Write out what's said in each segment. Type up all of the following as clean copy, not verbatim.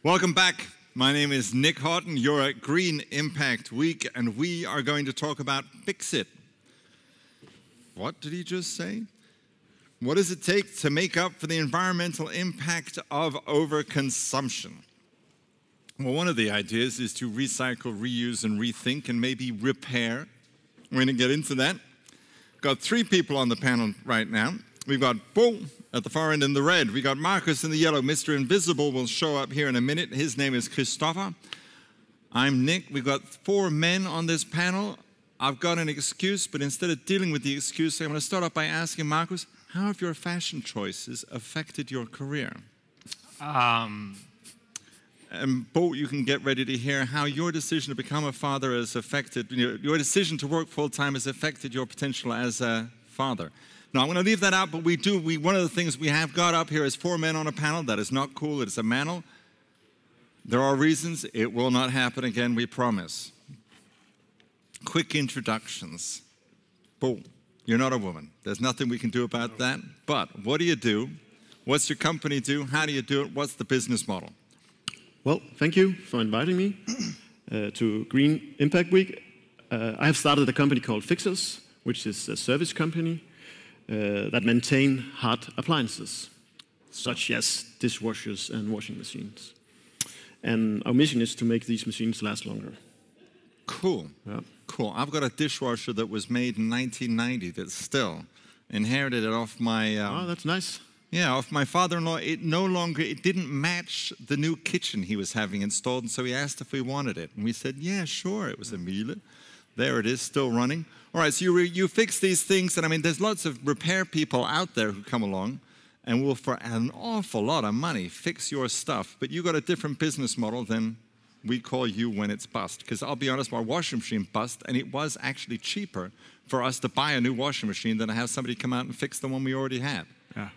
Welcome back. My name is Nick Hawtin. You're at Green Impact Week, and we are going to talk about FIXRS. What did he just say? What does it take to make up for the environmental impact of overconsumption? Well, one of the ideas is to recycle, reuse, and rethink, and maybe repair. We're going to get into that. Got three people on the panel right now. We've got Bo at the far end in the red. We got Marcus in the yellow. Mr. Invisible will show up here in a minute. His name is Kristoffer. I'm Nick. We've got four men on this panel. I've got an excuse, but instead of dealing with the excuse, I'm going to start off by asking Marcus, how have your fashion choices affected your career? And Bo, you can get ready to hear how your decision to become a father has affected, your decision to work full-time has affected your potential as a father. Now, I'm going to leave that out, but one of the things we have got up here is four men on a panel. That is not cool. It is a manel. There are reasons. It will not happen again, we promise. Quick introductions. Boom. You're not a woman. There's nothing we can do about that. But what do you do? What's your company do? How do you do it? What's the business model? Well, thank you for inviting me to Green Impact Week. I have started a company called FIXRS, which is a service company that maintain hard appliances, such as dishwashers and washing machines. And our mission is to make these machines last longer. Cool. Yeah. Cool. I've got a dishwasher that was made in 1990 that's still inherited it off my... oh, that's nice. Yeah, off my father-in-law. It didn't match the new kitchen he was having installed, and so he asked if we wanted it. And we said, yeah, sure. It was a Miele. There it is, still running. All right, so you fix these things, and I mean, there's lots of repair people out there who come along and will, for an awful lot of money, fix your stuff. But you got a different business model than we call you when it's bust. Because I'll be honest, our washing machine bust, and it was actually cheaper for us to buy a new washing machine than to have somebody come out and fix the one we already had. Yeah.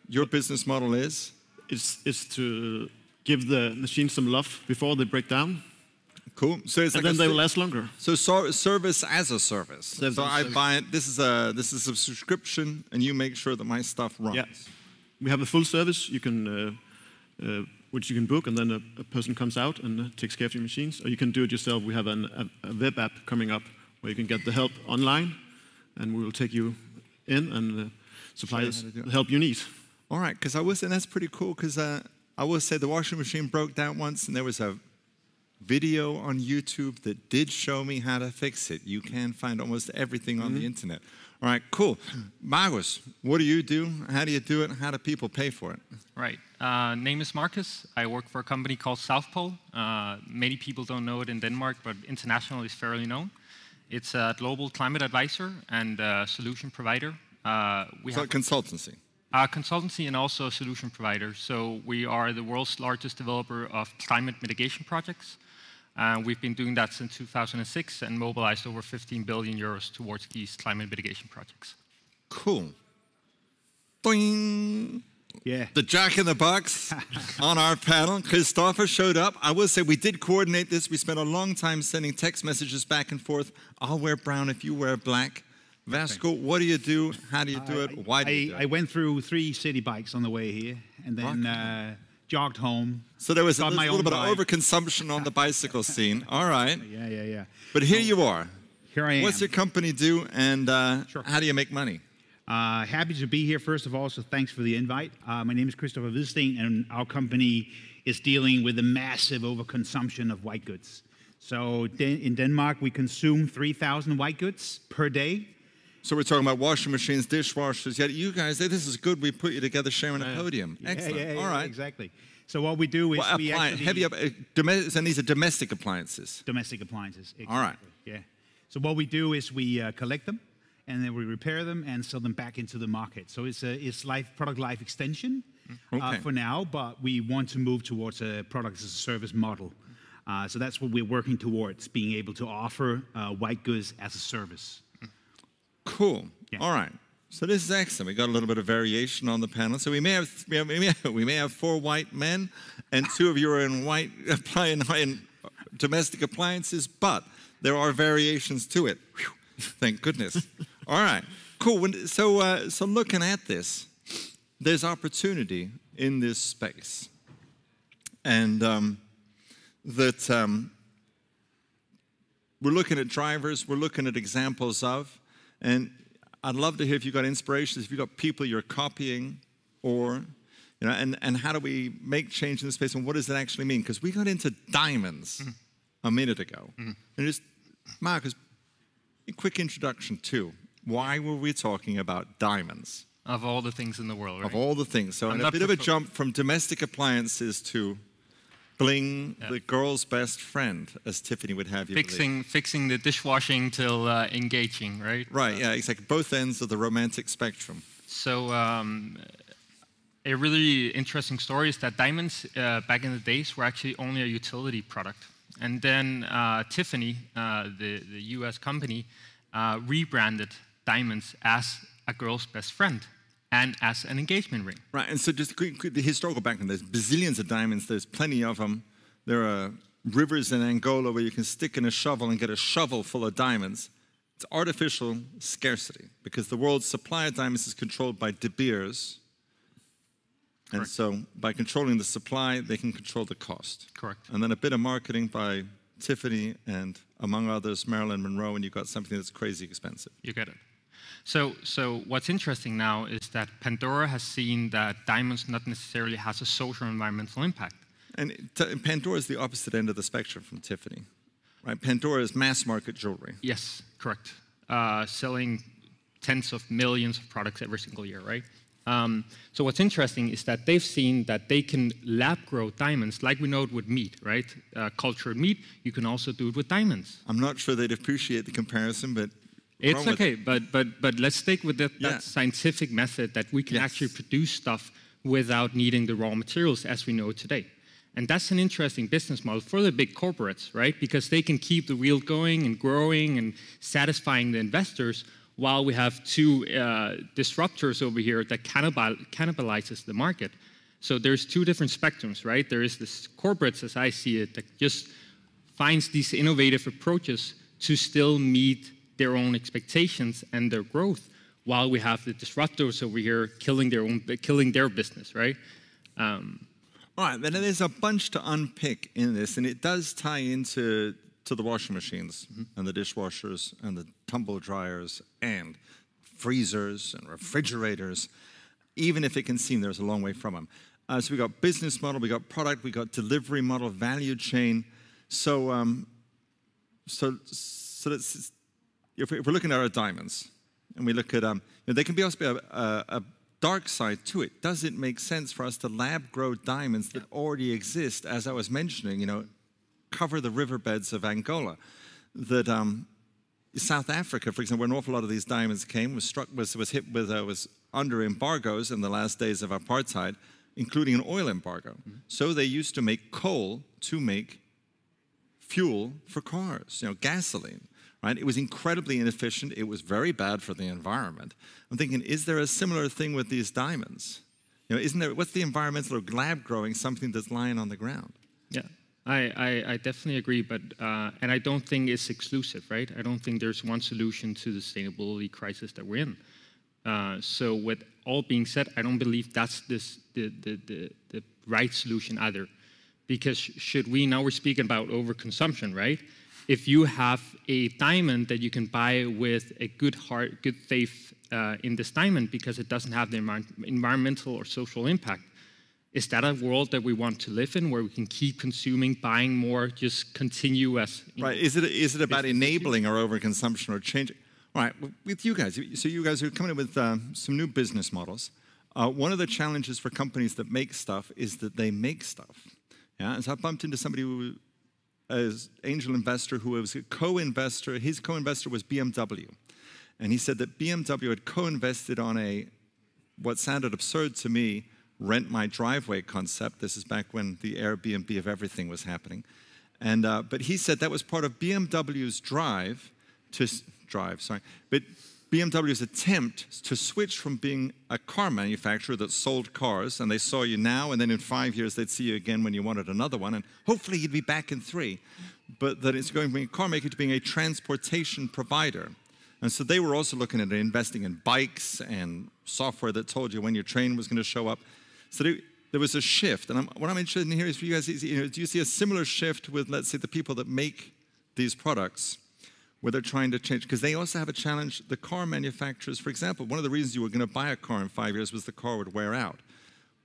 Your business model is? It's to give the machine some love before they break down. Cool. So it's and like then they will last longer. So service as a service. So I buy it. This is a subscription, and you make sure that my stuff runs. Yeah. We have a full service you can, which you can book, and then a person comes out and takes care of your machines. Or you can do it yourself. We have a web app coming up where you can get the help online, and we will take you in and supply the help you need. All right, and that's pretty cool. Because I will say the washing machine broke down once, and there was a video on YouTube that did show me how to fix it. You can find almost everything on the internet. All right, cool. Marcus, what do you do? How do you do it? How do people pay for it? Right. Name is Marcus. I work for a company called South Pole. Many people don't know it in Denmark, but internationally it's fairly known. It's a global climate advisor and solution provider. So a consultancy? Consultancy and also a solution provider. So we are the world's largest developer of climate mitigation projects. We've been doing that since 2006 and mobilized over 15 billion euros towards these climate mitigation projects. Cool. Boing. Yeah. The jack in the box on our panel. Kristoffer showed up. I will say we did coordinate this. We spent a long time sending text messages back and forth. I'll wear brown if you wear black. Vasco, what do you do? How do you do it? Why do you do it? I went through 3 city bikes on the way here, and then jogged home. So there was a little bit of overconsumption on the bicycle scene. All right. Yeah. But here you are. Here I am. What's your company do, and sure. How do you make money? Happy to be here, first of all, so thanks for the invite. My name is Kristoffer Hvidsteen, and our company is dealing with the massive overconsumption of white goods. So in Denmark, we consume 3,000 white goods per day. So we're talking about washing machines, dishwashers. Yeah, you guys, this is good. We put you together sharing a podium. Excellent. Yeah, all right. Exactly. So what we do is we actually... and these are domestic appliances. Domestic appliances. Exactly. All right. Yeah. So what we do is we collect them, and then we repair them and sell them back into the market. So it's product life extension for now, but we want to move towards a product as a service model. So that's what we're working towards, being able to offer white goods as a service. Cool. Yeah. All right. So this is excellent. We got a little bit of variation on the panel. So we may have 4 white men, and 2 of you are in domestic appliances, but there are variations to it. Whew. Thank goodness. All right. Cool. So looking at this, there's opportunity in this space. and we're looking at drivers, we're looking at examples of, and I'd love to hear if you've got inspirations, if you've got people you're copying, or, you know, and how do we make change in the space, and what does it actually mean? Because we got into diamonds a minute ago. And just, Marcus, a quick introduction too. Why were we talking about diamonds? Of all the things in the world, right? Of all the things. So a bit of a jump from domestic appliances to bling, the girl's best friend, as Tiffany would have you believe. Fixing the dishwashing till engaging, right? Right, yeah, exactly. Both ends of the romantic spectrum. So a really interesting story is that diamonds back in the days were actually only a utility product. And then Tiffany, the US company, rebranded diamonds as a girl's best friend and as an engagement ring. Right, and so just the historical background, there's bazillions of diamonds, there's plenty of them. There are rivers in Angola where you can stick in a shovel and get a shovel full of diamonds. It's artificial scarcity because the world's supply of diamonds is controlled by De Beers. And so by controlling the supply, they can control the cost. Correct. And then a bit of marketing by Tiffany and, among others, Marilyn Monroe, and you've got something that's crazy expensive. You get it. So what's interesting now is that Pandora has seen that diamonds not necessarily has a social or environmental impact. And Pandora is the opposite end of the spectrum from Tiffany, right? Pandora is mass market jewelry. Yes, correct. Selling tens of millions of products every single year, right? So what's interesting is that they've seen that they can lab grow diamonds like we know it with meat, right? Cultured meat, you can also do it with diamonds. I'm not sure they'd appreciate the comparison, but it's okay, but let's stick with that scientific method that we can actually produce stuff without needing the raw materials as we know today. And that's an interesting business model for the big corporates, right? Because they can keep the wheel going and growing and satisfying the investors while we have two disruptors over here that cannibalizes the market. So there's two different spectrums, right? There is this corporates, as I see it, that just finds these innovative approaches to still meet their own expectations and their growth, while we have the disruptors over here killing their business, right? All right, then there's a bunch to unpick in this, and it does tie into the washing machines and the dishwashers and the tumble dryers and freezers and refrigerators, even if it can seem there's a long way from them. So we got business model, we got product, we got delivery model, value chain. So let's, if we're looking at our diamonds and we look at, there can also be a dark side to it. Does it make sense for us to lab grow diamonds that already exist, as I was mentioning, cover the riverbeds of Angola? That South Africa, for example, where an awful lot of these diamonds came, was hit with, was under embargoes in the last days of apartheid, including an oil embargo. So they used to make coal to make fuel for cars, gasoline. Right? It was incredibly inefficient. It was very bad for the environment. I'm thinking, is there a similar thing with these diamonds? Isn't there? What's the environmental or lab growing something that's lying on the ground? Yeah, I definitely agree, but and I don't think it's exclusive, right? I don't think there's one solution to the sustainability crisis that we're in. So with all being said, I don't believe that's the right solution either, because now we're speaking about overconsumption, right? If you have a diamond that you can buy with a good heart, good faith in this diamond because it doesn't have the environmental or social impact, is that a world that we want to live in, where we can keep consuming, buying more, just continue as... Right, is it about enabling our overconsumption or changing? All right, with you guys, so you guys are coming up with some new business models. One of the challenges for companies that make stuff is that they make stuff. Yeah, and so I bumped into somebody who as angel investor who was a co-investor. His co-investor was BMW. And he said that BMW had co-invested on what sounded absurd to me, rent my driveway concept. This is back when the Airbnb of everything was happening. And, but he said that was part of BMW's but BMW's attempt to switch from being a car manufacturer that sold cars, and they saw you now, and then in 5 years they'd see you again when you wanted another one, and hopefully you'd be back in 3. But that it's going from being a car maker to being a transportation provider. And so they were also looking at investing in bikes and software that told you when your train was going to show up. So there was a shift. And what I'm interested in here is for you guys, do you see a similar shift with, let's say, the people that make these products, where they're trying to change? Because they also have a challenge. The car manufacturers, for example, one of the reasons you were going to buy a car in 5 years was the car would wear out.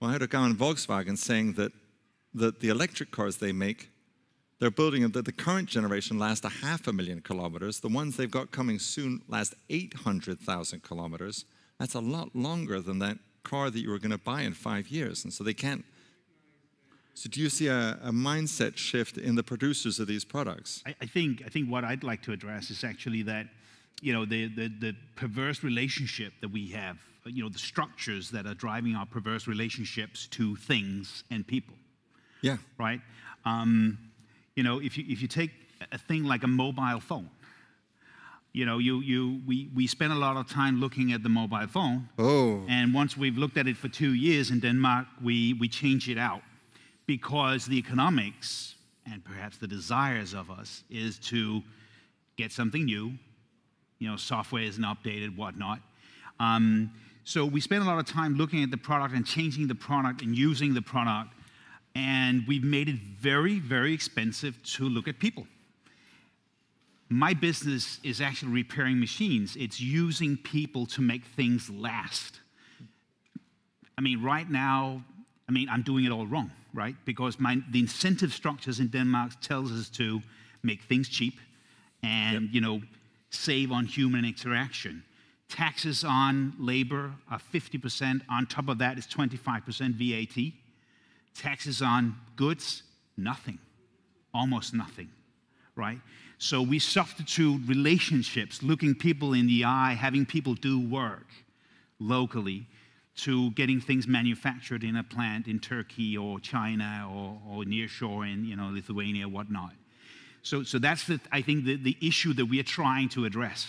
Well, I heard a guy in Volkswagen saying that the electric cars they make, they're building them that the current generation last 500,000 kilometers. The ones they've got coming soon last 800,000 kilometers. That's a lot longer than that car that you were going to buy in 5 years. And so they can't. So do you see a mindset shift in the producers of these products? I think what I'd like to address is actually that, the perverse relationship that we have, the structures that are driving our perverse relationships to things and people. Yeah. Right? If you take a thing like a mobile phone, we spend a lot of time looking at the mobile phone. Oh. And once we've looked at it for 2 years in Denmark, we change it out because the economics and perhaps the desires of us is to get something new. Software isn't updated, whatnot. So we spend a lot of time looking at the product and changing the product and using the product. And we've made it very, very expensive to look at people. My business is actually repairing machines. It's using people to make things last. Right now, I'm doing it all wrong, right? Because the incentive structures in Denmark tells us to make things cheap and, save on human interaction. Taxes on labor are 50%. On top of that is 25% VAT. Taxes on goods, nothing, almost nothing, right? So we substitute relationships, looking people in the eye, having people do work locally, to getting things manufactured in a plant in Turkey or China or nearshore in Lithuania, whatnot. So that's I think the issue that we are trying to address.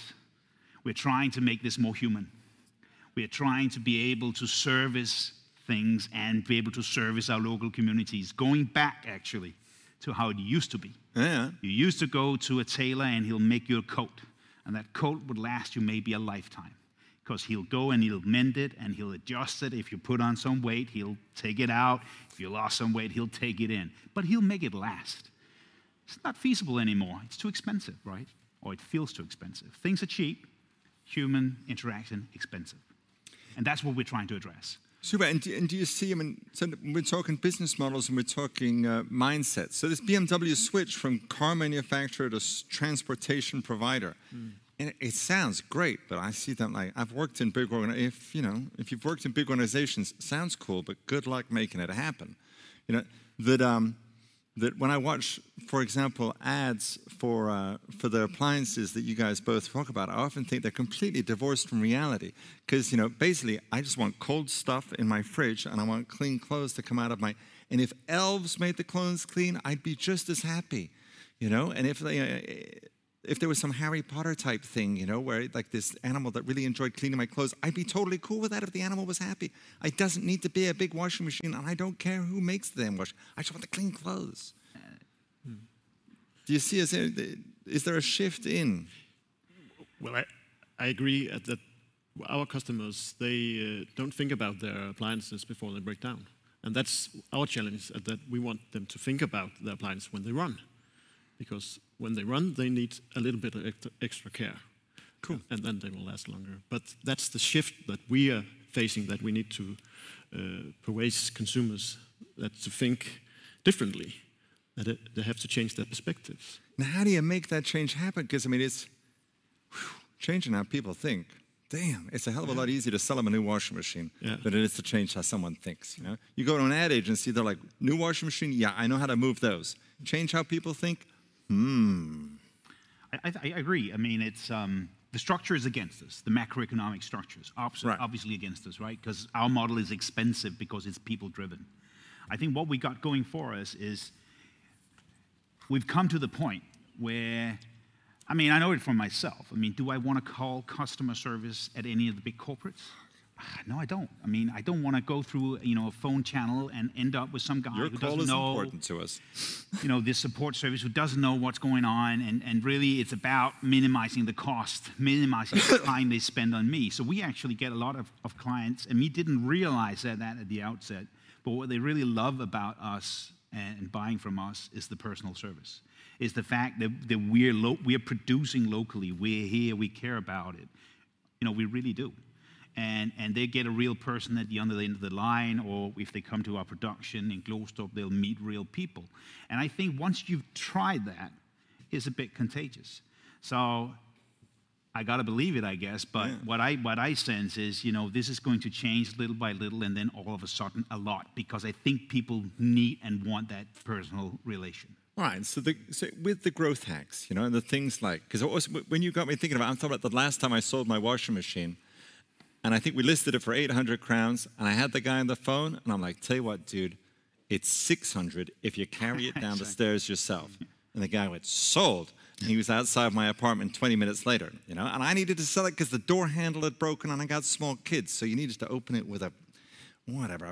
We're trying to make this more human. We are trying to be able to service things and be able to service our local communities, going back actually to how it used to be. Yeah. You used to go to a tailor and he'll make you a coat, and that coat would last you maybe a lifetime, because he'll go and he'll mend it and he'll adjust it. If you put on some weight, he'll take it out. If you lost some weight, he'll take it in, but he'll make it last. It's not feasible anymore. It's too expensive, right? Or it feels too expensive. Things are cheap, human interaction expensive, and that's what we're trying to address. Super. And do you see, so we're talking business models and we're talking mindsets. So this BMW switch from car manufacturer to transportation provider, and it sounds great, but I see them like, I've worked in big organizations. If you've worked in big organizations, sounds cool, but good luck making it happen. That when I watch, for example, ads for the appliances that you guys both talk about, I often think they're completely divorced from reality. Because, basically, I just want cold stuff in my fridge, and I want clean clothes to come out of my... And if elves made the clothes clean, I'd be just as happy, And if there was some Harry Potter type thing, where like this animal that really enjoyed cleaning my clothes, I'd be totally cool with that if the animal was happy. It doesn't need to be a big washing machine, and I don't care who makes the damn washing. I just want the clean clothes. Do you see, is there a shift in? Well, I agree that our customers, they don't think about their appliances before they break down. And that's our challenge, that we want them to think about the appliance when they run. Because when they run, they need a little bit of extra care. Cool. And then they will last longer. But that's the shift that we are facing, that we need to persuade consumers to think differently, that they have to change their perspectives. Now, how do you make that change happen? Because, it's changing how people think. Damn, it's a hell of a lot easier to sell them a new washing machine than it is to change how someone thinks. You go to an ad agency, they're like, new washing machine? Yeah, I know how to move those. Change how people think? I agree. It's the structure is against us. The macroeconomic structures obviously against us, right? Because our model is expensive because it's people-driven. I think what we got going for us is we've come to the point where, I know it for myself. Do I want to call customer service at any of the big corporates? No, I don't. I don't want to go through, a phone channel and end up with some guy who doesn't know. Your call is important to us. This support service who doesn't know what's going on, and really it's about minimizing the cost, minimizing the time they spend on me. So we actually get a lot of clients, and we didn't realize that at the outset, But what they really love about us and buying from us is the personal service. Is the fact that we're producing locally, we're here, we care about it. You know, we really do. And they get a real person at the other end of the line, or if they come to our production in Glostrup, they'll meet real people. And I think once you've tried that, it's a bit contagious. So I gotta believe it, I guess. But what I sense is, you know, this is going to change little by little, and then all of a sudden a lot, because I think people need and want that personal relation. All right, so with the growth hacks, you know, and the things like, because when you got me thinking about, I'm talking about the last time I sold my washing machine, and I think we listed it for 800 crowns, and I had the guy on the phone, and I'm like, tell you what, dude, it's 600 if you carry it down the stairs yourself. And the guy went, sold. And he was outside my apartment 20 minutes later, you know, and I needed to sell it because the door handle had broken, and I got small kids, so you needed to open it with a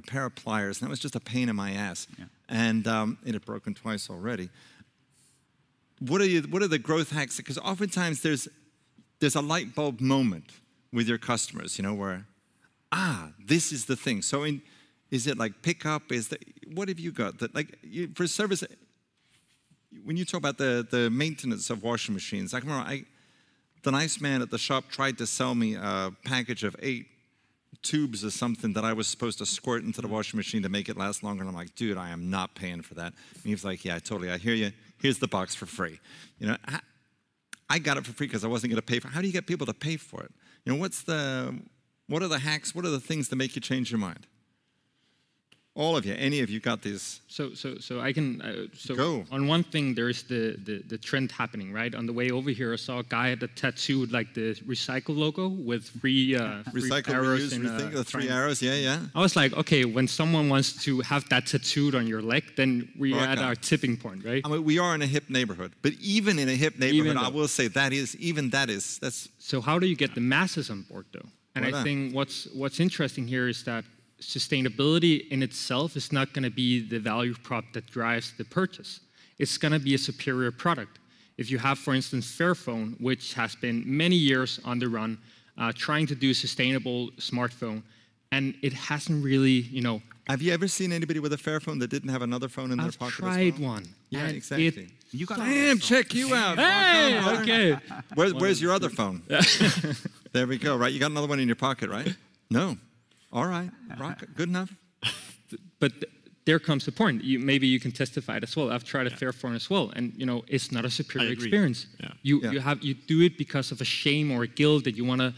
pair of pliers, and that was just a pain in my ass. Yeah. And it had broken twice already. What are the growth hacks? Because oftentimes there's a light bulb moment with your customers, you know, where, this is the thing. So is it like pickup? What have you got? That, like, for service, when you talk about the maintenance of washing machines, I can remember the nice man at the shop tried to sell me a package of 8 tubes or something that I was supposed to squirt into the washing machine to make it last longer. And I'm like, dude, I am not paying for that. And he was like, yeah, totally, I hear you. Here's the box for free. You know, I got it for free because I wasn't going to pay for it. How do you get people to pay for it? You know, what are the hacks? What are the things that make you change your mind? All of you, any of you got these? So I can. Go. On one thing, there is the trend happening, right? On the way over here, I saw a guy that tattooed like the recycle logo with three recycle, arrows reuse, the 3 arrows. Yeah. I was like, okay, when someone wants to have that tattooed on your leg, then we're at our tipping point, right? I mean, we are in a hip neighborhood, but even in a hip neighborhood, I will say that's. So how do you get the masses on board, though? And I think what's interesting here is that sustainability in itself is not going to be the value prop that drives the purchase. It's going to be a superior product. If you have, for instance, Fairphone, which has been many years on the run, trying to do a sustainable smartphone, and it hasn't really, you know. Have you ever seen anybody with a Fairphone that didn't have another phone in their pocket? I've tried one. Yeah, exactly. You got check you out. Hey, okay. Where's your other phone? There we go. Right, you got another one in your pocket, right? No. All right, good enough. But there comes the point. Maybe you can testify it as well. I've tried a Fairphone as well, and you know it's not a superior experience. Yeah. You do it because of a shame or a guilt that you want to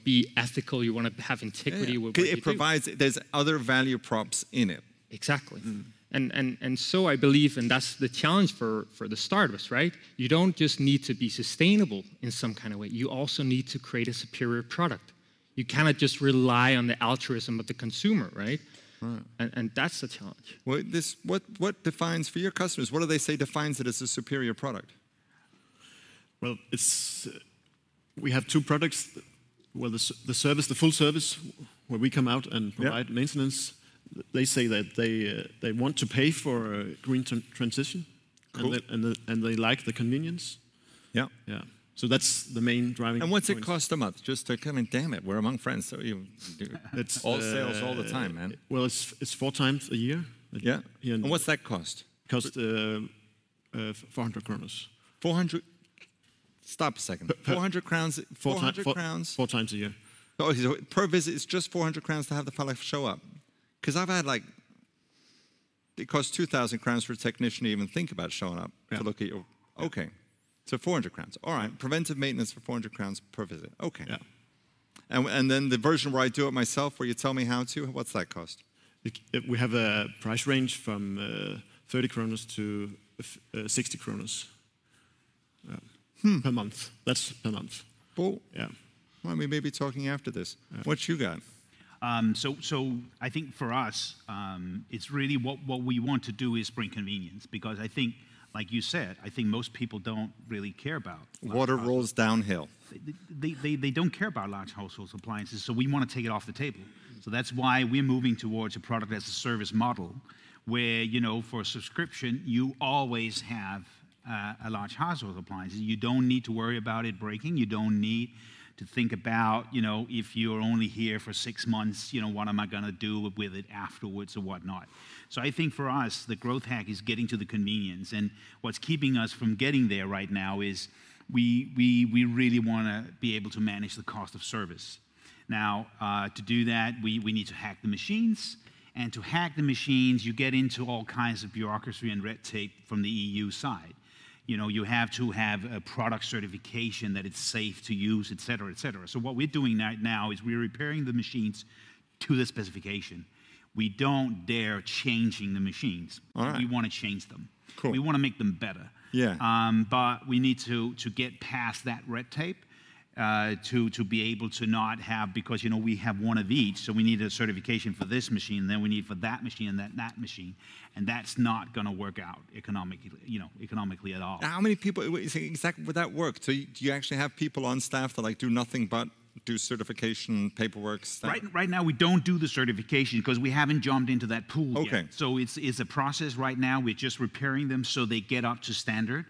be ethical. You want to have integrity with what you do. There's other value props in it. Exactly. And so I believe, and that's the challenge for the startups, right? You don't just need to be sustainable in some kind of way. You also need to create a superior product. You cannot just rely on the altruism of the consumer, right? And that's the challenge. Well, what defines for your customers? What do they say defines it as a superior product? Well, we have 2 products. Well, the service, the full service, where we come out and provide maintenance. They say that they want to pay for a green transition, cool. and they like the convenience. Yeah. So that's the main driving. And what's it cost a month? Just to come in, damn it, we're among friends, so you do all sales all the time, man. Well, it's 4 times a year. Yeah. And what's that cost? Cost 400 kronos. 400. Stop a second. 400 crowns. 400 crowns. 4 times a year. Oh, so per visit, it's just 400 crowns to have the fella show up. Because I've had it costs 2,000 crowns for a technician to even think about showing up to look at your. Okay. So 400 crowns. All right, preventive maintenance for 400 crowns per visit. Okay. Yeah. And then the version where I do it myself, where you tell me how to, what's that cost? We have a price range from 30 kronos to 60 kronos per month. That's per month. Well, yeah. Well, we may be talking after this. Yeah. What you got? So I think for us, it's really what we want to do is bring convenience, because I think, like you said, I think most people don't really care about water rolls downhill. They don't care about large household appliances, so we want to take it off the table. So that's why we're moving towards a product as a service model, where for a subscription you always have a large household appliance. You don't need to worry about it breaking. You don't need to think about, you know, if you're only here for 6 months, you know, what am I going to do with it afterwards or whatnot. So I think for us, the growth hack is getting to the convenience. And what's keeping us from getting there right now is we really want to be able to manage the cost of service. Now, to do that, we need to hack the machines. And to hack the machines, you get into all kinds of bureaucracy and red tape from the EU side. You know, you have to have a product certification that it's safe to use, et cetera, et cetera. So what we're doing right now is we're repairing the machines to the specification. We don't dare changing the machines. All right. We want to change them. Cool. We want to make them better. Yeah. But we need to get past that red tape to be able to not have, because, you know, we have one of each, so we need a certification for this machine, then we need for that machine and that machine, and that's not going to work out economically at all. How many people exactly would that work? So do you actually have people on staff that like do nothing but do certification paperwork stuff? Right now we don't do the certification because we haven't jumped into that pool Okay. yet. So it's a process right now. We're just repairing them so they get up to standard,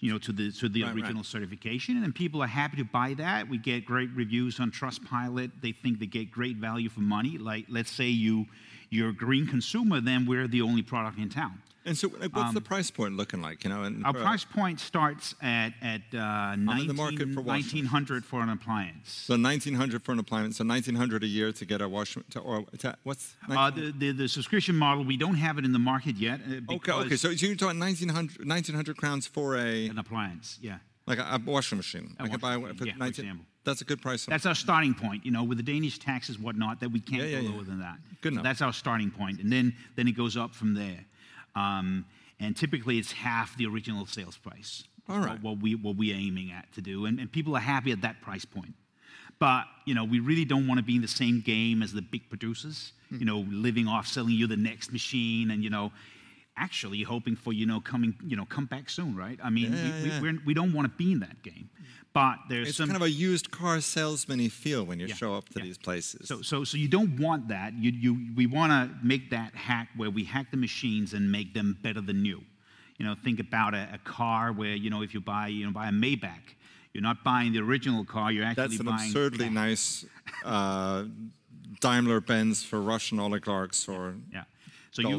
you know, to the original certification, and people are happy to buy that. We get great reviews on Trustpilot. They think they get great value for money. Like, let's say you're a green consumer, then we're the only product in town. And so, like, what's the price point looking like? You know, and our price point starts at the market for washing $1,900 for an appliance. So $1,900 for an appliance. So $1,900 a year to get a washing. What's the subscription model? We don't have it in the market yet. Okay. So you're talking 1,900 crowns for an appliance, yeah. Like a washing machine. I can buy one for 19. For example. That's a good price. That's our starting point. You know, with the Danish taxes, whatnot, that we can't go lower than that. Good enough. So that's our starting point, and then it goes up from there. And typically it's half the original sales price. All right. What we're aiming at to do, and people are happy at that price point. But, you know, we really don't want to be in the same game as the big producers, you know, living off selling you the next machine and, you know, actually hoping for, come back soon, right? I mean, we don't want to be in that game. But it's kind of a used car salesman-y feel when you show up to these places. So you don't want that. We want to make that hack where we hack the machines and make them better than new. You know, think about a car where, you know, if you buy a Maybach, you're not buying the original car. You're actually buying. That's an absurdly nice Daimler-Benz for Russian oligarchs or. Yeah. So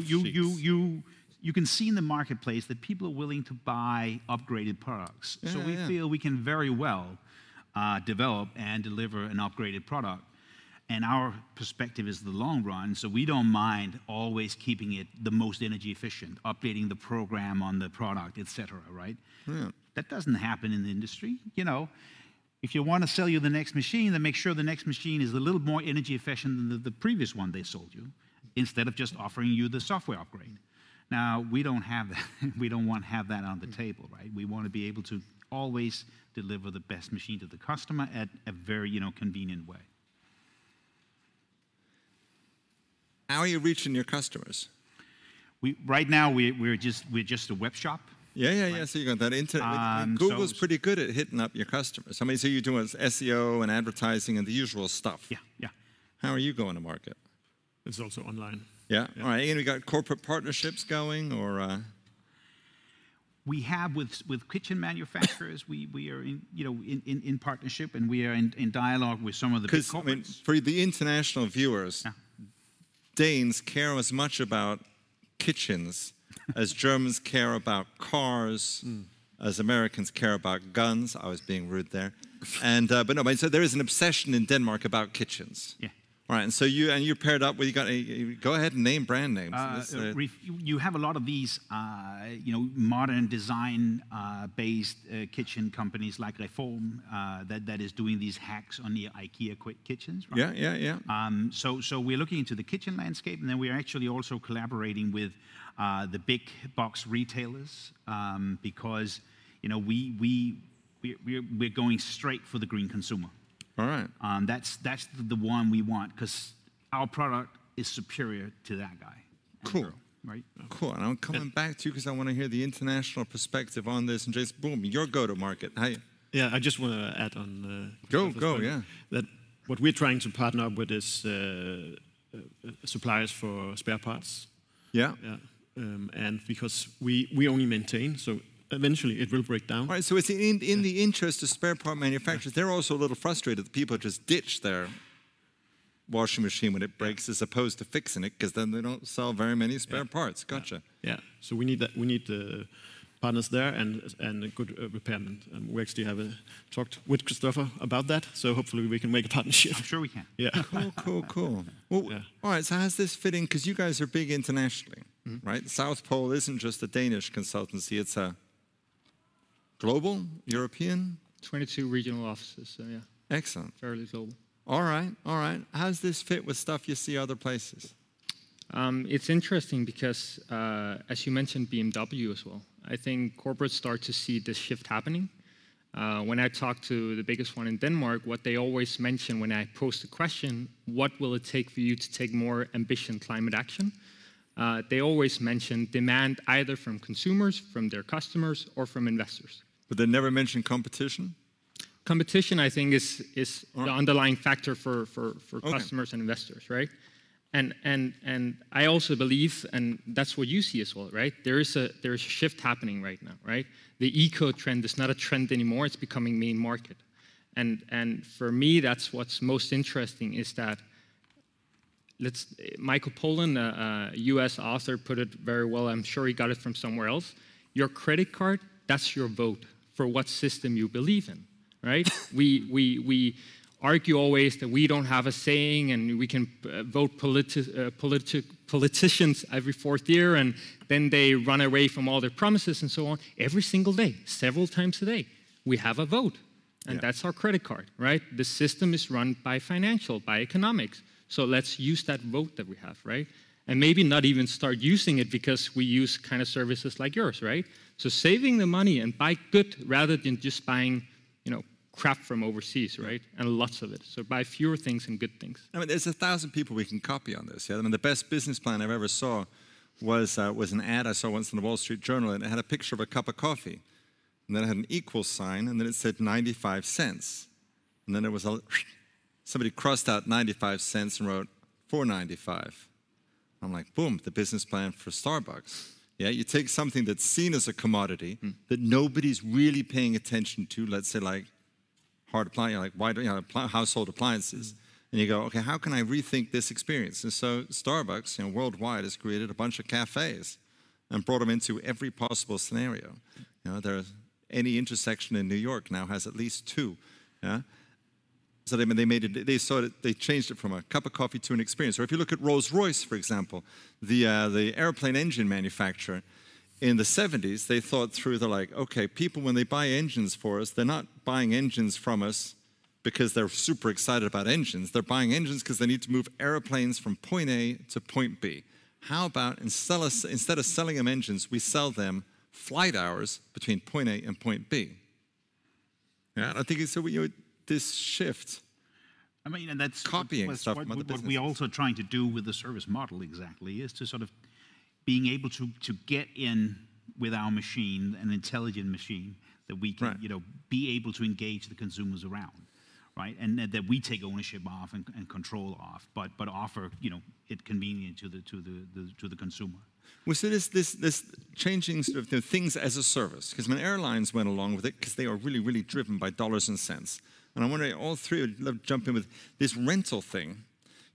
you can see in the marketplace that people are willing to buy upgraded products. So we feel we can very well develop and deliver an upgraded product. And our perspective is the long run, so we don't mind always keeping it the most energy efficient, updating the program on the product, etc., right? Yeah. That doesn't happen in the industry. You know, if you want to sell you the next machine, then make sure the next machine is a little more energy efficient than the previous one they sold you, instead of just offering you the software upgrade. Now, we don't have that. We don't want to have that on the table, right? We want to be able to always deliver the best machine to the customer at a very, convenient way. How are you reaching your customers? Right now we're just a web shop. Yeah. Right? So you got that internet. Google's pretty good at hitting up your customers. I mean, so you're doing SEO and advertising and the usual stuff. Yeah. How are you going to market? It's also online. Yeah. All right. And we got corporate partnerships going, or we have with kitchen manufacturers. We are in partnership, and we are in dialogue with some of the big corporates. I mean, for the international viewers, Danes care as much about kitchens as Germans care about cars, as Americans care about guns. I was being rude there, and but no. So there is an obsession in Denmark about kitchens. Yeah. All right, and so you're paired up with go ahead and name brand names. You have a lot of these, modern design based kitchen companies like Reform that is doing these hacks on the IKEA kitchens. Right? Yeah. So we're looking into the kitchen landscape, and then we're actually also collaborating with the big box retailers because we're going straight for the green consumer. All right. That's the one we want because our product is superior to that guy. Cool. Girl, right? Cool. And I'm coming back to you because I want to hear the international perspective on this. And Jason, boom, your go-to-market. Yeah, I just want to add on. Go, yeah. That what we're trying to partner up with is suppliers for spare parts. Yeah. And because we only maintain, so eventually it will break down. All right, so it's in the interest of spare part manufacturers. They're also a little frustrated that people just ditch their washing machine when it breaks, as opposed to fixing it, because then they don't sell very many spare parts. Gotcha. Yeah. So we need that. We need the partners there and a good repairment. And we actually have talked with Kristoffer about that. So hopefully we can make a partnership. I'm sure we can. Yeah. Cool. Well, all right. So how's this fitting? Because you guys are big internationally, right? South Pole isn't just a Danish consultancy; it's a global, European. 22 regional offices. So yeah. Excellent. Fairly global. All right. How's this fit with stuff you see other places? It's interesting because, as you mentioned, BMW as well. I think corporates start to see this shift happening. When I talk to the biggest one in Denmark, what they always mention when I pose the question, what will it take for you to take more ambitious climate action? They always mention demand either from consumers, from their customers, or from investors. But they never mention competition? Competition, I think, is the underlying factor for customers and investors, right? And I also believe, and that's what you see as well, right? There is a shift happening right now, right? The eco trend is not a trend anymore; it's becoming main market. And for me, that's what's most interesting is that Michael Pollan, a U.S. author, put it very well. I'm sure he got it from somewhere else. Your credit card, that's your vote for what system you believe in. Right? We argue always that we don't have a saying and we can vote politicians every 4th year and then they run away from all their promises and so on. Every single day, several times a day, we have a vote. And that's our credit card, right? The system is run by financial, by economics. So let's use that vote that we have, right? And maybe not even start using it because we use kind of services like yours, right? So saving the money and buy good rather than just buying, crap from overseas, right? And lots of it. So buy fewer things and good things. I mean, there's 1,000 people we can copy on this. Yeah? I mean, the best business plan I've ever saw was an ad I saw once in the Wall Street Journal, and it had a picture of a cup of coffee. And then it had an equal sign, and then it said 95 cents. And then there was somebody crossed out 95 cents and wrote $4.95. I'm like, boom, the business plan for Starbucks. Yeah, you take something that's seen as a commodity that nobody's really paying attention to, let's say like hard appliance, like household appliances, and you go, okay, how can I rethink this experience? And so Starbucks, worldwide, has created a bunch of cafes and brought them into every possible scenario. Any intersection in New York now has at least 2. Yeah. So they changed it from a cup of coffee to an experience. Or if you look at Rolls-Royce, for example, the airplane engine manufacturer, in the 70s, they thought through, they're like, okay, people, when they buy engines for us, they're not buying engines from us because they're super excited about engines. They're buying engines because they need to move airplanes from point A to point B. How about instead of selling them engines, we sell them flight hours between point A and point B? Yeah, I think it's this shift. I mean, and that's copying stuff from other businesses. What we're also trying to do with the service model exactly is to sort of being able to get in with our machine, an intelligent machine, that we can, be able to engage the consumers around, right? And that we take ownership of and control of, but offer, it convenient to the consumer. Well, so this changing sort of things as a service, because when airlines went along with it, because they are really, really driven by dollars and cents. And I wonder, all three would love to jump in with this rental thing.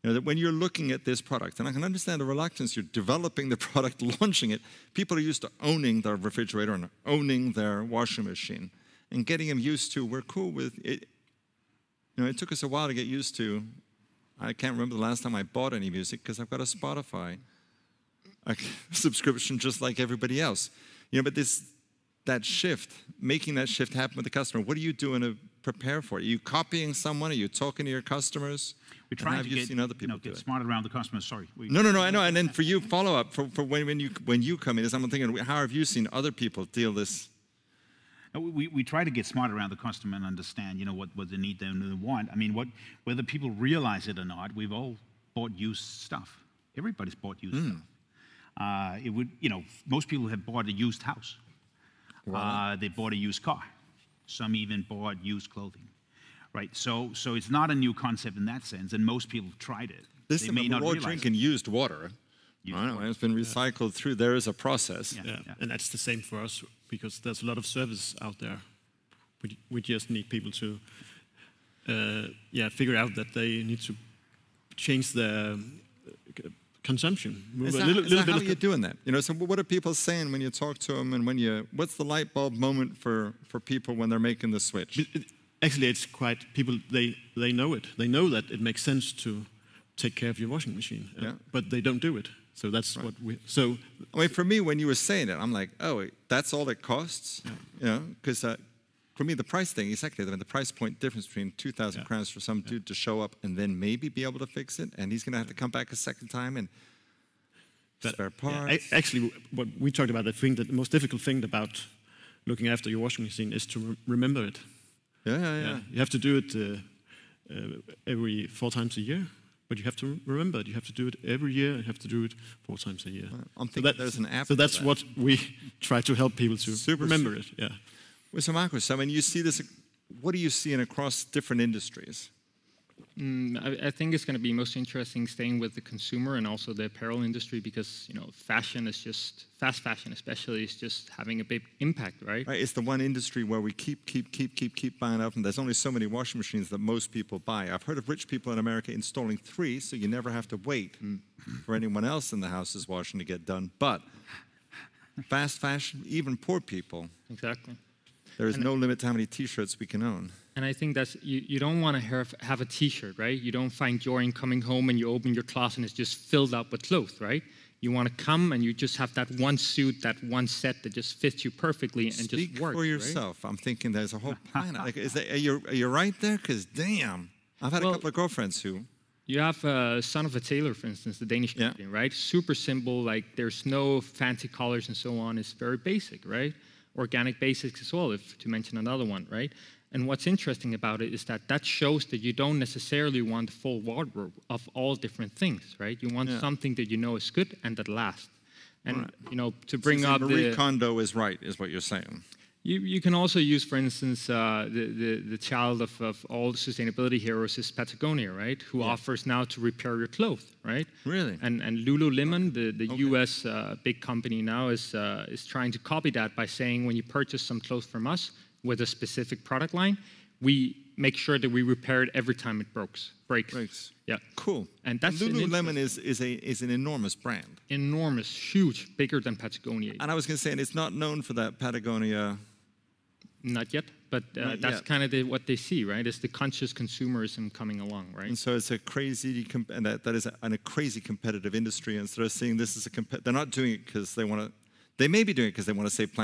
That when you're looking at this product, and I can understand the reluctance, you're developing the product, launching it. People are used to owning their refrigerator and owning their washing machine. And getting them used to, we're cool with it. It took us a while to get used to. I can't remember the last time I bought any music because I've got a Spotify subscription just like everybody else. But that shift, making that shift happen with the customer, what are you doing to prepare for it? Are you copying someone? Are you talking to your customers? We're trying to seen other people get smart around the customers. Sorry. No, I know. And then for you, follow up for when you come in, I'm thinking, how have you seen other people deal this? We try to get smart around the customer and understand, what they need and they want. I mean, whether people realize it or not, we've all bought used stuff. Everybody's bought used stuff. Most people have bought a used house. Wow. They bought a used car. Some even bought used clothing. Right, so it's not a new concept in that sense, and most people have tried it. We're all drinking used water, It's been recycled through. There is a process. And that's the same for us, because there's a lot of service out there. We just need people to figure out that they need to change their consumption. Is that how you're doing that? You know, so what are people saying when you talk to them, and what's the light bulb moment for people when they're making the switch? Actually, it's quite, people, they know it. They know that it makes sense to take care of your washing machine, but they don't do it. So that's what we, so. I mean, for me, when you were saying it, I'm like, oh, that's all it costs? You know, because for me, the price thing, exactly, the price point difference between 2,000 crowns for some dude to show up and then maybe be able to fix it, and he's going to have to come back a second time and spare parts. Actually, what we talked about, the most difficult thing about looking after your washing machine is to remember it. Yeah. You have to do it every 4 times a year, but you have to remember it. You have to do it every year, and you have to do it 4 times a year. I'm thinking there's an app. So that's what we try to help people to remember it. Yeah. Well, so Marcus, I mean, you see this. What are you seeing across different industries? I think it's going to be most interesting staying with the consumer and also the apparel industry, because fashion is just, fast fashion especially, is just having a big impact, right? It's the one industry where we keep buying up, and there's only so many washing machines that most people buy. I've heard of rich people in America installing 3, so you never have to wait for anyone else in the house's washing to get done. But fast fashion, even poor people. Exactly. There is no limit to how many T-shirts we can own. And I think that's, you don't want to have a T-shirt, right? You don't find joy in coming home and you open your closet and it's just filled up with clothes, right? You want to come and you just have that one suit, that one set that just fits you perfectly and just works. Speak for yourself. Right? I'm thinking there's a whole planet. Like, are you right there? Because damn, I've had a couple of girlfriends who. You have Son of a Tailor, for instance, the Danish company, right? Super simple. Like, there's no fancy colors and so on. It's very basic, right? Organic basics as well, to mention another one, right? And what's interesting about it is that shows that you don't necessarily want a full wardrobe of all different things, right? You want something that you know is good and that lasts. And to bring up Marie Kondo is right, is what you're saying. You can also use, for instance, the child of all sustainability heroes is Patagonia, right? Who offers now to repair your clothes, right? Really? And Lululemon, the US big company now, is trying to copy that by saying, when you purchase some clothes from us with a specific product line, we make sure that we repair it every time it breaks. Yeah. Cool. And that's Lululemon is an enormous brand. Enormous, huge, bigger than Patagonia. And I was going to say, and it's not known for that Patagonia. Not yet, but that's kind of what they see, right? It's the conscious consumerism coming along, right? And so it's a crazy, and that is a crazy competitive industry. Instead of seeing this as they're not doing it because they want to. They may be doing it because they want to save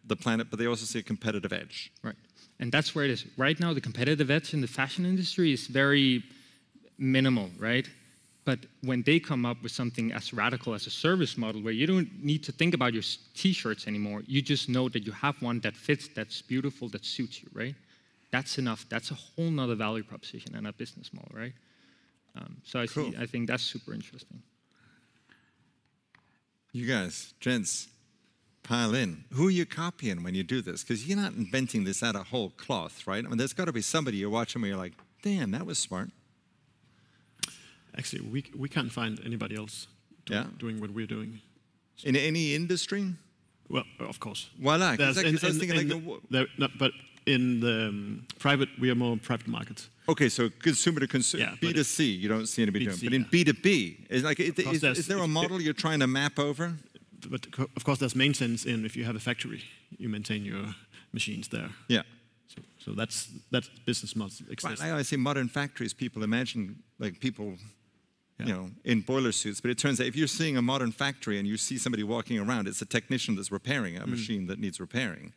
the planet, but they also see a competitive edge. Right, and that's where it is. Right now, the competitive edge in the fashion industry is very minimal, right? But when they come up with something as radical as a service model, where you don't need to think about your T-shirts anymore, you just know that you have one that fits, that's beautiful, that suits you, right? That's enough. That's a whole nother value proposition and a business model, right? So I think that's super interesting. You guys, gents, pile in. Who are you copying when you do this? Because you're not inventing this out of whole cloth, right? I mean, there's got to be somebody you're watching where you're like, damn, that was smart. Actually, we can't find anybody else doing what we're doing. In any industry? Well, of course. Why not? But in the private, we are more private markets. Okay, so consumer to consumer, B2C, you don't see anybody doing. But in B2B, is there a model you're trying to map over? But of course, there's maintenance in if you have a factory, you maintain your machines there. Yeah. So that's business models exist. Right. I see modern factories. People imagine like people, in boiler suits. But it turns out if you're seeing a modern factory and you see somebody walking around, it's a technician that's repairing a machine that needs repairing,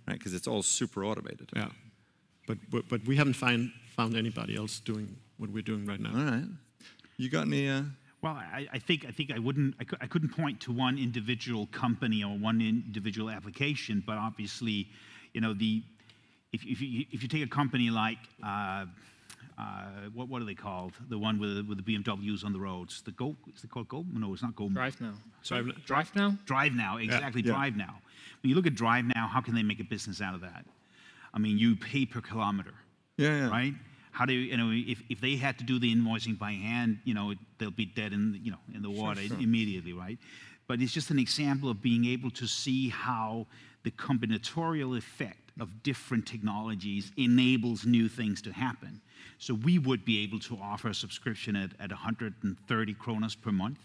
right? Because it's all super automated. Yeah. But we haven't found anybody else doing what we're doing right now. All right. You got any? Well, I think I couldn't point to one individual company or one individual application, but obviously, if you take a company like what are they called? The one with the BMWs on the roads. The Go? Is it called Go? No, it's not Go. Drive Now. Drive Now. Drive Now. Exactly. Yeah. Drive Now. When you look at Drive Now, how can they make a business out of that? I mean, you pay per kilometer. Yeah. Right. How do if they had to do the invoicing by hand, they'll be dead in the water immediately, right? But it's just an example of being able to see how the combinatorial effect of different technologies enables new things to happen. So we would be able to offer a subscription at 130 kroner per month,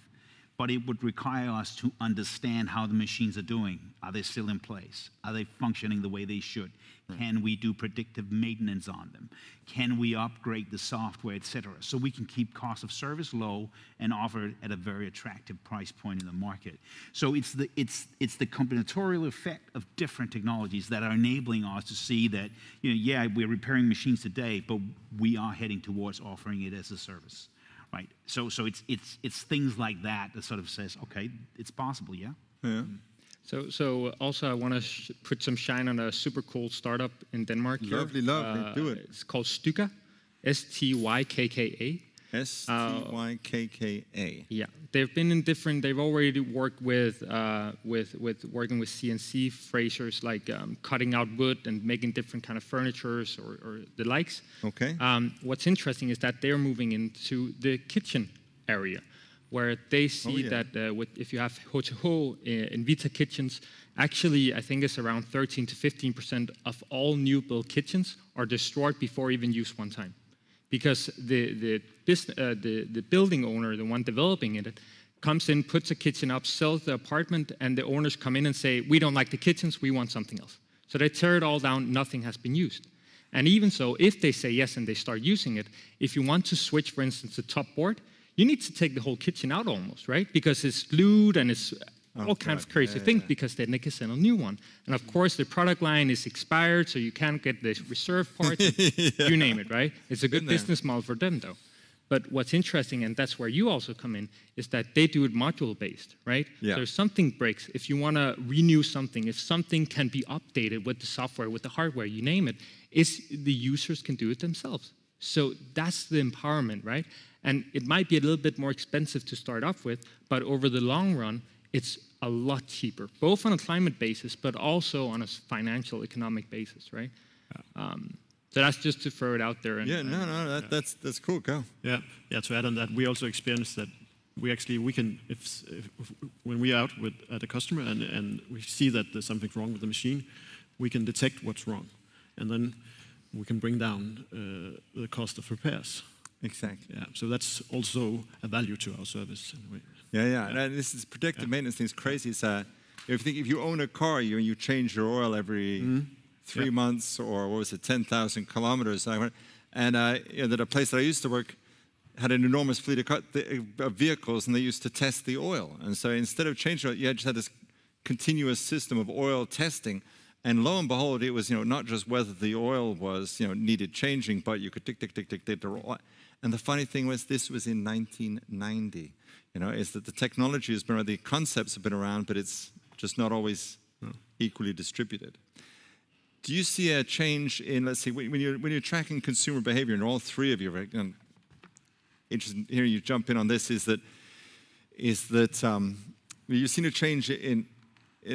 but it would require us to understand how the machines are doing. Are they still in place? Are they functioning the way they should? Can we do predictive maintenance on them? Can we upgrade the software, etc.? So we can keep cost of service low and offer it at a very attractive price point in the market. So it's the combinatorial effect of different technologies that are enabling us to see that, yeah, we're repairing machines today, but we are heading towards offering it as a service. Right. So it's things like that that sort of says, okay, it's possible, yeah. Yeah. So also I want to put some shine on a super cool startup in Denmark. Lovely, do it. It's called Stykka, Stykka. Stykka. Yeah, they've been in different. They've already worked with working with CNC frazers, like cutting out wood and making different kind of furnitures or the likes. Okay. What's interesting is that they're moving into the kitchen area, where they see that if you have HTH in Vita kitchens, actually I think it's around 13 to 15% of all new build kitchens are destroyed before even used one time. Because the building owner, the one developing it, comes in, puts a kitchen up, sells the apartment, and the owners come in and say, we don't like the kitchens, we want something else. So they tear it all down, nothing has been used. And even so, if they say yes and they start using it, if you want to switch, for instance, the top board, you need to take the whole kitchen out almost, right? Because it's glued and it's all kinds of crazy things because they need to send a new one. And of course, the product line is expired, so you can't get the reserve parts, you name it, right? It's a good business model for them, though. But what's interesting, and that's where you also come in, is that they do it module-based, right? Yeah. So if something breaks, if you want to renew something, if something can be updated with the software, with the hardware, you name it, the users can do it themselves. So that's the empowerment, right? And it might be a little bit more expensive to start off with, but over the long run, it's a lot cheaper, both on a climate basis, but also on a financial, economic basis, right? So that's just to throw it out there. And, that's cool. Go. Yeah. To add on that, we also experienced that we can, when we're out at a customer and we see that there's something wrong with the machine, we can detect what's wrong, and then we can bring down the cost of repairs. Exactly. Yeah. So that's also a value to our service in a way. Yeah. And this is predictive maintenance thing is crazy. It's if you own a car, you change your oil every 3 months, or what was it, 10,000 kilometers. And that a place that I used to work had an enormous fleet of vehicles, and they used to test the oil. And so instead of changing it, you just had this continuous system of oil testing. And lo and behold, it was not just whether the oil was needed changing, but you could tick. And the funny thing was, this was in 1990. Is that the technology has been around, the concepts have been around, but it's just not always equally distributed. Do you see a change in, let's see, when you're tracking consumer behavior, and all three of you are interested in hearing you jump in on this, is that you've seen a change in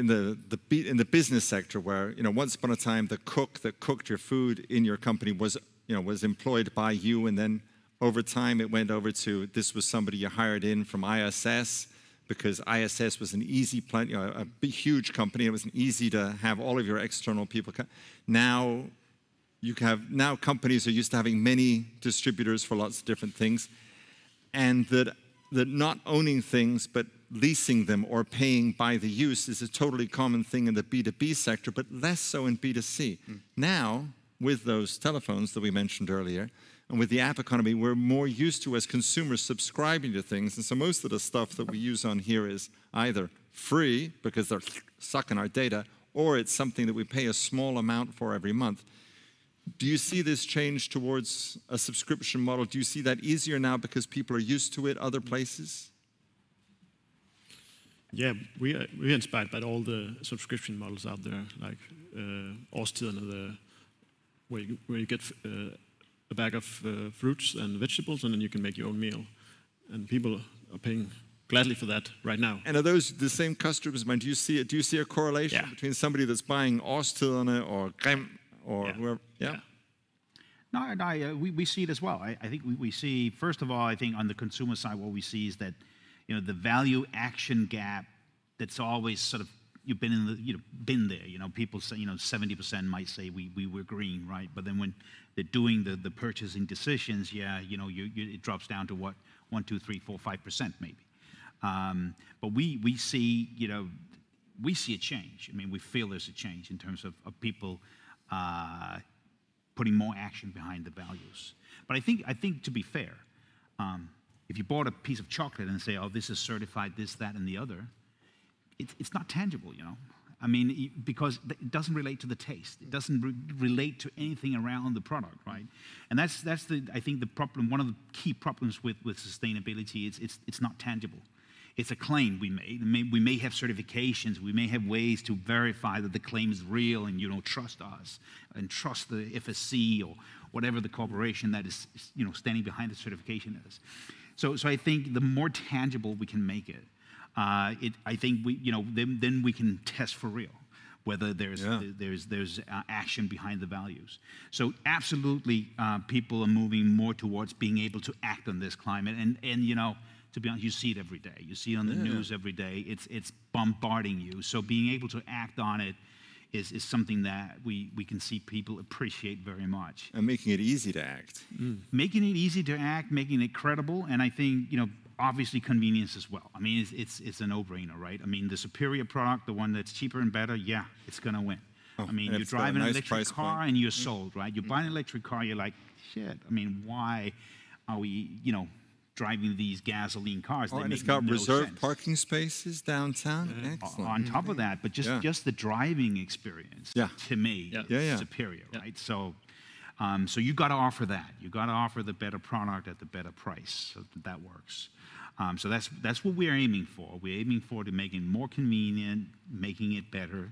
the business sector, where once upon a time the cook that cooked your food in your company was employed by you, and then over time it went over to this was somebody you hired in from ISS, because ISS was an easy plant, a big, huge company. It was easy to have all of your external people. Now companies are used to having many distributors for lots of different things, and that not owning things but leasing them or paying by the use is a totally common thing in the B2B sector, but less so in B2C. Now, with those telephones that we mentioned earlier, and with the app economy, we're more used to, as consumers, subscribing to things. And so most of the stuff that we use on here is either free, because they're sucking our data, or it's something that we pay a small amount for every month. Do you see this change towards a subscription model? Do you see that easier now because people are used to it other places? Yeah, we're inspired by all the subscription models out there, like Hvidsteen, where you get a bag of fruits and vegetables, and then you can make your own meal. And people are paying gladly for that right now. And are those the same customers? Do you see it? Do you see a correlation between somebody that's buying Hvidsteen or Grimm or whoever? Yeah. No, we see it as well. I think we see, first of all, I think on the consumer side, what we see is that, the value action gap that's always sort of, you've been been there. People say, 70% might say we were green, right? But then when they're doing the purchasing decisions, it drops down to what, 1, 2, 3, 4, 5% maybe. But we see, we see a change. I mean, we feel there's a change in terms of people putting more action behind the values. But I think to be fair, if you bought a piece of chocolate and say, oh, this is certified this, that, and the other, it's not tangible, I mean, because it doesn't relate to the taste. It doesn't relate to anything around the product, right? And that's I think the problem. One of the key problems with sustainability is it's not tangible. It's a claim we made. We may have certifications. We may have ways to verify that the claim is real, and trust us and trust the FSC or whatever the corporation that is standing behind the certification is. So I think the more tangible we can make it, I think then we can test for real whether there's action behind the values. So absolutely, people are moving more towards being able to act on this climate, and to be honest, you see it every day. You see it on the news every day. It's bombarding you. So being able to act on it is something that we can see people appreciate very much. And making it easy to act. Making it easy to act, making it credible, and I think, obviously convenience as well. I mean, it's a no-brainer, right? I mean, the superior product, the one that's cheaper and better, it's going to win. Oh, I mean, you drive an electric car and you're sold, right? You buy an electric car, you're like, shit, I mean, why are we, driving these gasoline cars? And it's got reserved parking spaces downtown. Excellent. On top of that, but just the driving experience, to me, is superior, right? So you got to offer that. You got to offer the better product at the better price, so that works. So that's what we're aiming for. We're aiming for to make it more convenient, making it better,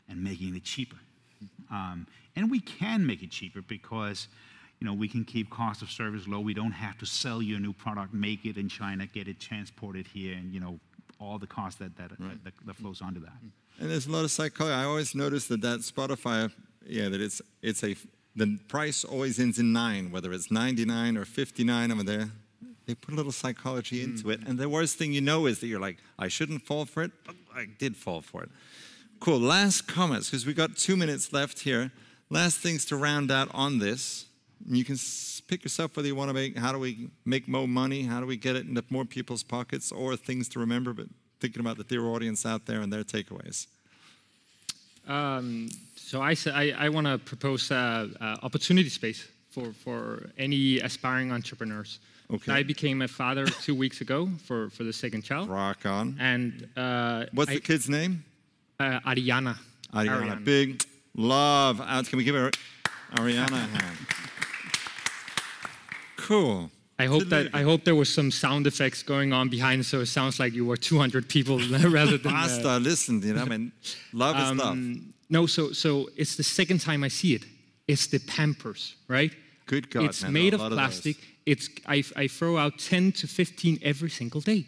and making it cheaper. And we can make it cheaper because we can keep cost of service low. We don't have to sell you a new product, make it in China, get it transported here, and all the cost that flows onto that. And there's a lot of psychology. I always notice that Spotify, that the price always ends in 9, whether it's 99 or 59 over there. They put a little psychology into it, and the worst thing is that you're like, I shouldn't fall for it, but I did fall for it. Cool. Last comments, because we've got 2 minutes left here. Last things to round out on this. You can pick yourself whether you want to make, how do we make more money, how do we get it into more people's pockets, or things to remember, but thinking about the dear audience out there and their takeaways. So I want to propose opportunity space for any aspiring entrepreneurs. Okay. I became a father 2 weeks ago for the second child. Rock on. And what's the kid's name? Ariana. Ariana. Big love out. Can we give Ariana a hand? Cool. I hope there was some sound effects going on behind, so it sounds like you were 200 people rather than. Basta, listen, I mean, love is love. No, so it's the second time I see it. It's the Pampers, right? Good God, it's made of plastic. I throw out 10 to 15 every single day.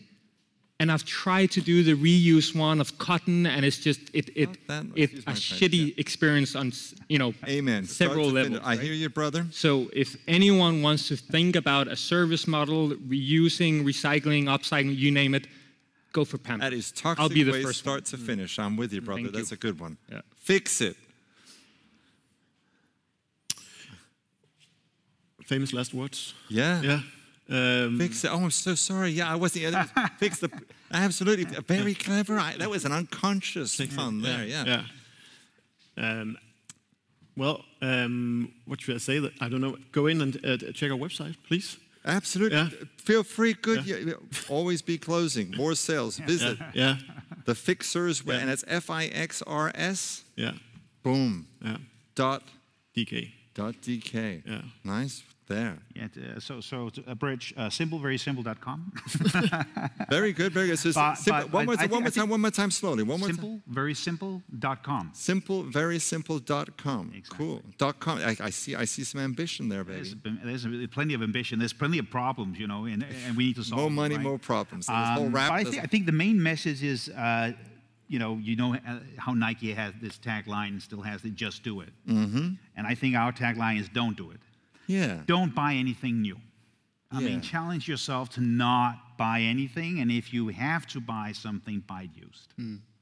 And I've tried to do the reuse one of cotton, and it's just it's a shitty experience on Amen. several levels. I hear you, brother. So if anyone wants to think about a service model, reusing, recycling, upcycling, you name it, go for Pampers. That is toxic I'll be the waste first start to finish. I'm with you, brother. Thank That's you. a good one. Yeah. Fix it. Famous last words. Yeah. Fix it. Oh, I'm so sorry. Yeah, I wasn't. Fix the. Absolutely, very clever. That was an unconscious fun there. Yeah. What should I say? I don't know. Go in and check our website, please. Absolutely. Yeah. Feel free. Good. Yeah. Always be closing. More sales. Visit. Yeah. The FIXRS, and it's FIXRS. Yeah. Boom. Yeah. .dk. Yeah. Nice. There. Yeah, so to abridge, simpleverysimple.com. Very good, very good. So one more time, slowly. One more time. Simpleverysimple.com. Simpleverysimple.com. Exactly. Cool. .com. I see some ambition there, baby. There's plenty of ambition. There's plenty of problems, and we need to solve them. More money, right? more problems. So this whole rap. I think the main message is, how Nike has this tagline and still has it, just do it. Mm-hmm. And I think our tagline is don't do it. Yeah. Don't buy anything new. I mean, challenge yourself to not buy anything, and if you have to buy something, buy it used,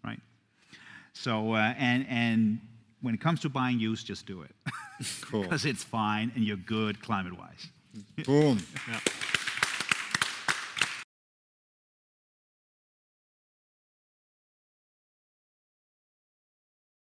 right? So, and when it comes to buying used, just do it. Cool. Because it's fine, and you're good climate-wise. Boom. Yeah.